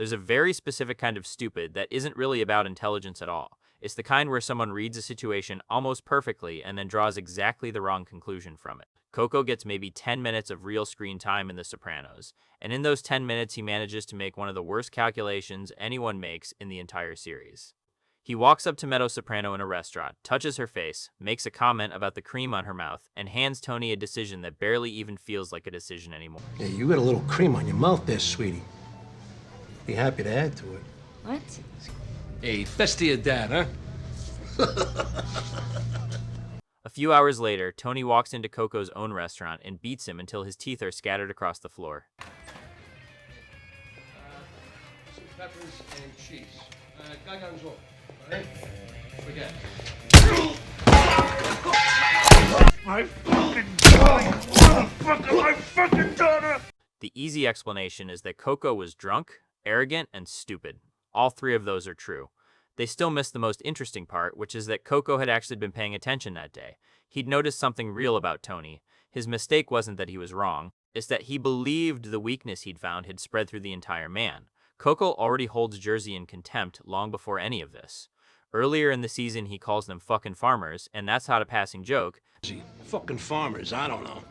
There's a very specific kind of stupid that isn't really about intelligence at all. It's the kind where someone reads a situation almost perfectly and then draws exactly the wrong conclusion from it. Coco gets maybe 10 minutes of real screen time in The Sopranos, and in those 10 minutes he manages to make one of the worst calculations anyone makes in the entire series. He walks up to Meadow Soprano in a restaurant, touches her face, makes a comment about the cream on her mouth, and hands Tony a decision that barely even feels like a decision anymore. Yeah, you got a little cream on your mouth there, sweetie. Be happy to add to it. What? Hey, best to your dad, huh? A few hours later, Tony walks into Coco's own restaurant and beats him until his teeth are scattered across the floor. Some peppers and cheese. Gargonzola, all right? Forget. My fucking daughter! Motherfucker, my fucking daughter! The easy explanation is that Coco was drunk, arrogant, and stupid. All three of those are true. They still missed the most interesting part, which is that Coco had actually been paying attention that day. He'd noticed something real about Tony. His mistake wasn't that he was wrong, it's that he believed the weakness he'd found had spread through the entire man. Coco already holds Jersey in contempt long before any of this. Earlier in the season, he calls them fucking farmers, and that's not a passing joke. Fucking farmers, I don't know.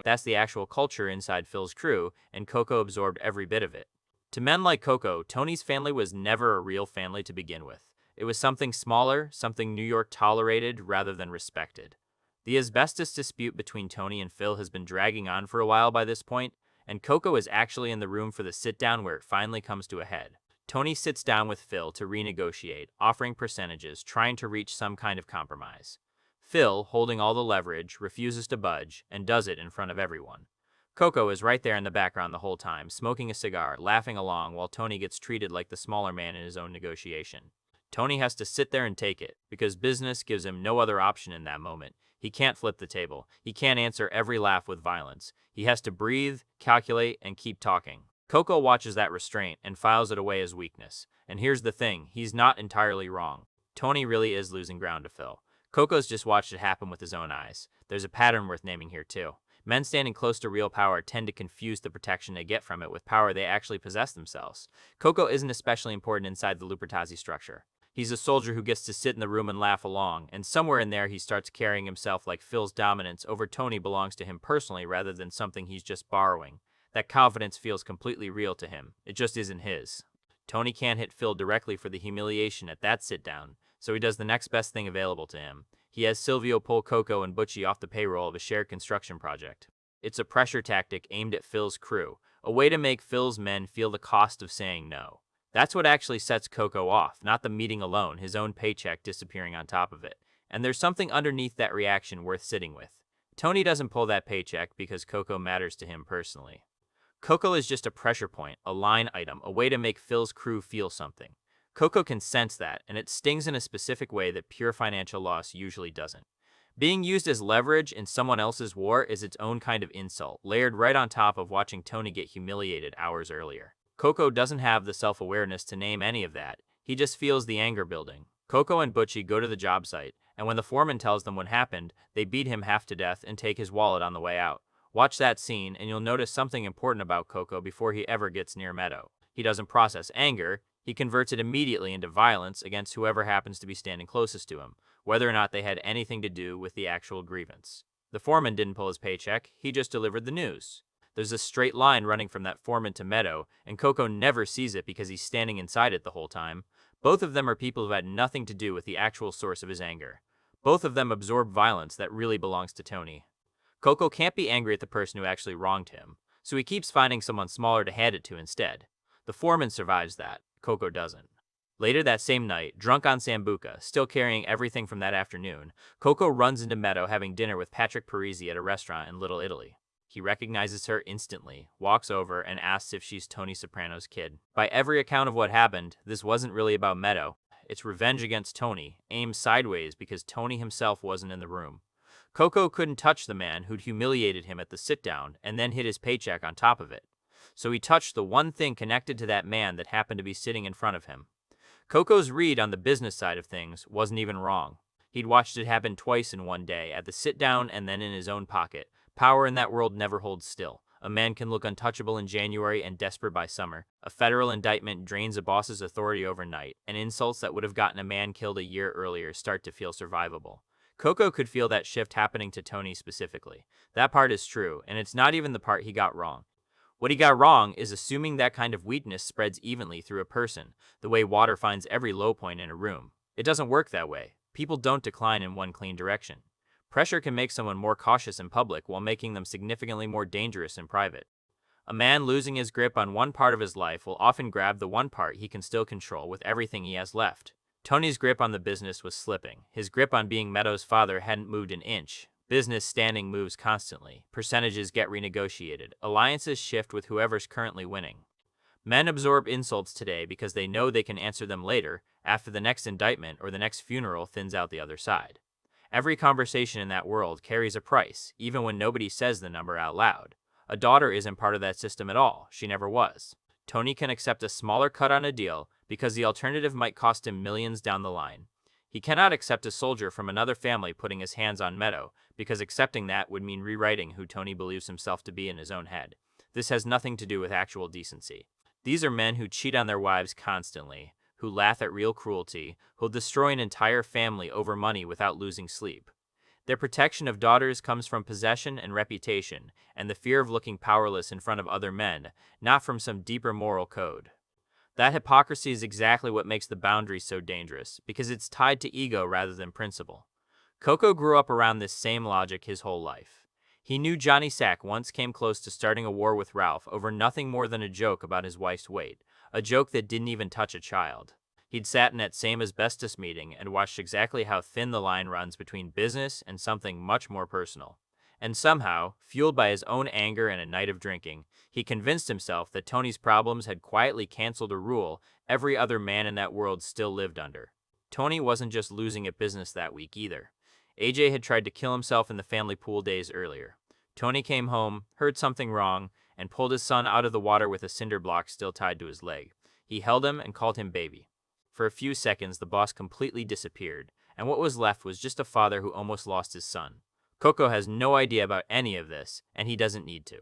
That's the actual culture inside Phil's crew, and Coco absorbed every bit of it. To men like Coco, Tony's family was never a real family to begin with. It was something smaller, something New York tolerated rather than respected. The asbestos dispute between Tony and Phil has been dragging on for a while by this point, and Coco is actually in the room for the sit-down where it finally comes to a head. Tony sits down with Phil to renegotiate, offering percentages, trying to reach some kind of compromise. Phil, holding all the leverage, refuses to budge, and does it in front of everyone. Coco is right there in the background the whole time, smoking a cigar, laughing along while Tony gets treated like the smaller man in his own negotiation. Tony has to sit there and take it, because business gives him no other option in that moment. He can't flip the table. He can't answer every laugh with violence. He has to breathe, calculate, and keep talking. Coco watches that restraint and files it away as weakness. And here's the thing, he's not entirely wrong. Tony really is losing ground to Phil. Coco's just watched it happen with his own eyes. There's a pattern worth naming here too. Men standing close to real power tend to confuse the protection they get from it with power they actually possess themselves. Coco isn't especially important inside the Lupertazzi structure. He's a soldier who gets to sit in the room and laugh along, and somewhere in there he starts carrying himself like Phil's dominance over Tony belongs to him personally rather than something he's just borrowing. That confidence feels completely real to him. It just isn't his. Tony can't hit Phil directly for the humiliation at that sit-down, so he does the next best thing available to him. He has Silvio pull Coco and Butchie off the payroll of a shared construction project. It's a pressure tactic aimed at Phil's crew, a way to make Phil's men feel the cost of saying no. That's what actually sets Coco off, not the meeting alone, his own paycheck disappearing on top of it. And there's something underneath that reaction worth sitting with. Tony doesn't pull that paycheck because Coco matters to him personally. Coco is just a pressure point, a line item, a way to make Phil's crew feel something. Coco can sense that, and it stings in a specific way that pure financial loss usually doesn't. Being used as leverage in someone else's war is its own kind of insult, layered right on top of watching Tony get humiliated hours earlier. Coco doesn't have the self-awareness to name any of that. He just feels the anger building. Coco and Butchie go to the job site, and when the foreman tells them what happened, they beat him half to death and take his wallet on the way out. Watch that scene, and you'll notice something important about Coco before he ever gets near Meadow. He doesn't process anger. He converts it immediately into violence against whoever happens to be standing closest to him, whether or not they had anything to do with the actual grievance. The foreman didn't pull his paycheck, he just delivered the news. There's a straight line running from that foreman to Meadow, and Coco never sees it because he's standing inside it the whole time. Both of them are people who had nothing to do with the actual source of his anger. Both of them absorb violence that really belongs to Tony. Coco can't be angry at the person who actually wronged him, so he keeps finding someone smaller to hand it to instead. The foreman survives that. Coco doesn't. Later that same night, drunk on Sambuca, still carrying everything from that afternoon, Coco runs into Meadow having dinner with Patrick Parisi at a restaurant in Little Italy. He recognizes her instantly, walks over, and asks if she's Tony Soprano's kid. By every account of what happened, this wasn't really about Meadow. It's revenge against Tony, aimed sideways because Tony himself wasn't in the room. Coco couldn't touch the man who'd humiliated him at the sit-down and then hid his paycheck on top of it. So he touched the one thing connected to that man that happened to be sitting in front of him. Coco's read on the business side of things wasn't even wrong. He'd watched it happen twice in one day, at the sit-down and then in his own pocket. Power in that world never holds still. A man can look untouchable in January and desperate by summer. A federal indictment drains a boss's authority overnight, and insults that would have gotten a man killed a year earlier start to feel survivable. Coco could feel that shift happening to Tony specifically. That part is true, and it's not even the part he got wrong. What he got wrong is assuming that kind of weakness spreads evenly through a person, the way water finds every low point in a room. It doesn't work that way. People don't decline in one clean direction. Pressure can make someone more cautious in public while making them significantly more dangerous in private. A man losing his grip on one part of his life will often grab the one part he can still control with everything he has left. Tony's grip on the business was slipping. His grip on being Meadow's father hadn't moved an inch. Business standing moves constantly. Percentages get renegotiated. Alliances shift with whoever's currently winning. Men absorb insults today because they know they can answer them later, after the next indictment or the next funeral thins out the other side. Every conversation in that world carries a price, even when nobody says the number out loud. A daughter isn't part of that system at all. She never was. Tony can accept a smaller cut on a deal because the alternative might cost him millions down the line. He cannot accept a soldier from another family putting his hands on Meadow, because accepting that would mean rewriting who Tony believes himself to be in his own head. This has nothing to do with actual decency. These are men who cheat on their wives constantly, who laugh at real cruelty, who'll destroy an entire family over money without losing sleep. Their protection of daughters comes from possession and reputation, and the fear of looking powerless in front of other men, not from some deeper moral code. That hypocrisy is exactly what makes the boundary so dangerous, because it's tied to ego rather than principle. Coco grew up around this same logic his whole life. He knew Johnny Sack once came close to starting a war with Ralph over nothing more than a joke about his wife's weight, a joke that didn't even touch a child. He'd sat in that same asbestos meeting and watched exactly how thin the line runs between business and something much more personal. And somehow, fueled by his own anger and a night of drinking, he convinced himself that Tony's problems had quietly canceled a rule every other man in that world still lived under. Tony wasn't just losing at business that week either. AJ had tried to kill himself in the family pool days earlier. Tony came home, heard something wrong, and pulled his son out of the water with a cinder block still tied to his leg. He held him and called him baby. For a few seconds, the boss completely disappeared, and what was left was just a father who almost lost his son. Coco has no idea about any of this, and he doesn't need to.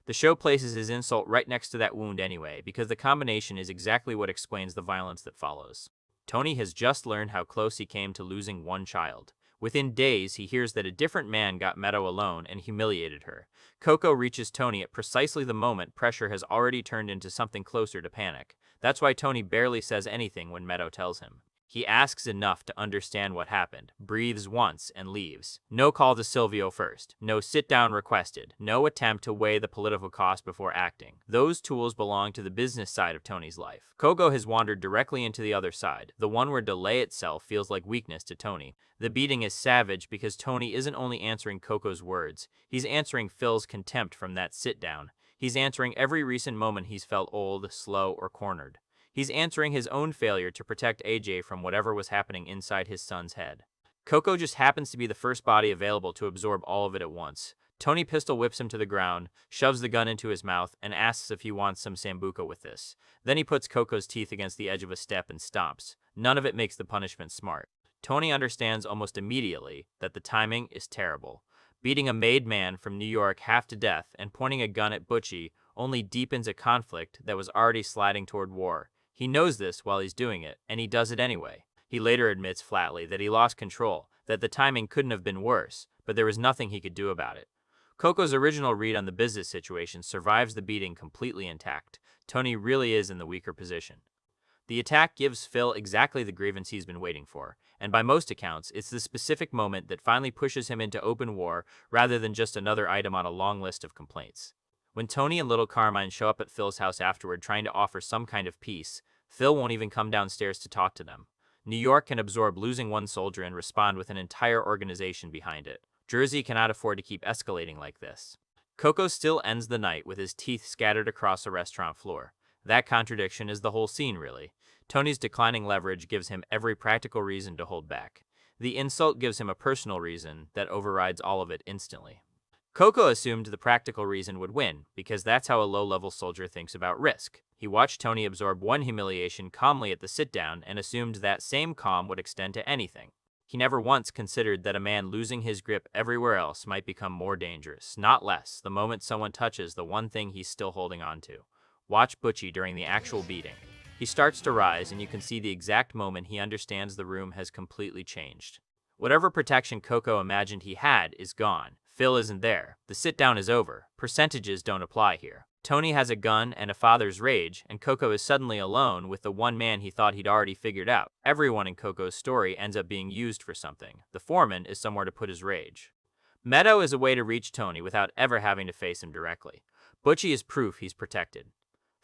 The show places his insult right next to that wound anyway, because the combination is exactly what explains the violence that follows. Tony has just learned how close he came to losing one child. Within days, he hears that a different man got Meadow alone and humiliated her. Coco reaches Tony at precisely the moment pressure has already turned into something closer to panic. That's why Tony barely says anything when Meadow tells him. He asks enough to understand what happened, breathes once, and leaves. No call to Silvio first. No sit-down requested. No attempt to weigh the political cost before acting. Those tools belong to the business side of Tony's life. Coco has wandered directly into the other side, the one where delay itself feels like weakness to Tony. The beating is savage because Tony isn't only answering Coco's words. He's answering Phil's contempt from that sit-down. He's answering every recent moment he's felt old, slow, or cornered. He's answering his own failure to protect AJ from whatever was happening inside his son's head. Coco just happens to be the first body available to absorb all of it at once. Tony pistol whips him to the ground, shoves the gun into his mouth, and asks if he wants some sambuca with this. Then he puts Coco's teeth against the edge of a step and stomps. None of it makes the punishment smart. Tony understands almost immediately that the timing is terrible. Beating a made man from New York half to death and pointing a gun at Butchie only deepens a conflict that was already sliding toward war. He knows this while he's doing it, and he does it anyway. He later admits flatly that he lost control, that the timing couldn't have been worse, but there was nothing he could do about it. Coco's original read on the business situation survives the beating completely intact. Tony really is in the weaker position. The attack gives Phil exactly the grievance he's been waiting for, and by most accounts, it's the specific moment that finally pushes him into open war rather than just another item on a long list of complaints. When Tony and little Carmine show up at Phil's house afterward trying to offer some kind of peace, Phil won't even come downstairs to talk to them. New York can absorb losing one soldier and respond with an entire organization behind it. Jersey cannot afford to keep escalating like this. Coco still ends the night with his teeth scattered across a restaurant floor. That contradiction is the whole scene, really. Tony's declining leverage gives him every practical reason to hold back. The insult gives him a personal reason that overrides all of it instantly. Coco assumed the practical reason would win, because that's how a low-level soldier thinks about risk. He watched Tony absorb one humiliation calmly at the sit-down and assumed that same calm would extend to anything. He never once considered that a man losing his grip everywhere else might become more dangerous, not less, the moment someone touches the one thing he's still holding on to. Watch Butchie during the actual beating. He starts to rise, and you can see the exact moment he understands the room has completely changed. Whatever protection Coco imagined he had is gone. Phil isn't there. The sit-down is over. Percentages don't apply here. Tony has a gun and a father's rage, and Coco is suddenly alone with the one man he thought he'd already figured out. Everyone in Coco's story ends up being used for something. The foreman is somewhere to put his rage. Meadow is a way to reach Tony without ever having to face him directly. Butchie is proof he's protected.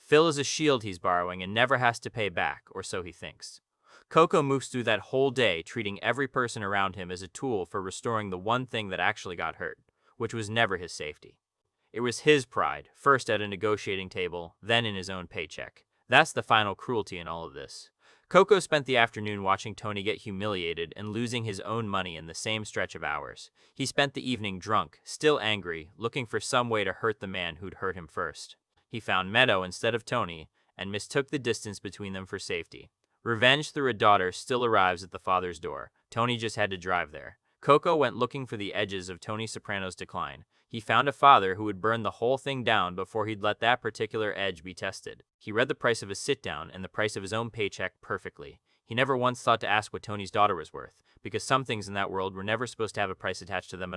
Phil is a shield he's borrowing and never has to pay back, or so he thinks. Coco moves through that whole day treating every person around him as a tool for restoring the one thing that actually got hurt, which was never his safety. It was his pride, first at a negotiating table, then in his own paycheck. That's the final cruelty in all of this. Coco spent the afternoon watching Tony get humiliated and losing his own money in the same stretch of hours. He spent the evening drunk, still angry, looking for some way to hurt the man who'd hurt him first. He found Meadow instead of Tony, and mistook the distance between them for safety. Revenge through a daughter still arrives at the father's door. Tony just had to drive there. Coco went looking for the edges of Tony Soprano's decline. He found a father who would burn the whole thing down before he'd let that particular edge be tested. He read the price of a sit-down and the price of his own paycheck perfectly. He never once thought to ask what Tony's daughter was worth, because some things in that world were never supposed to have a price attached to them at all.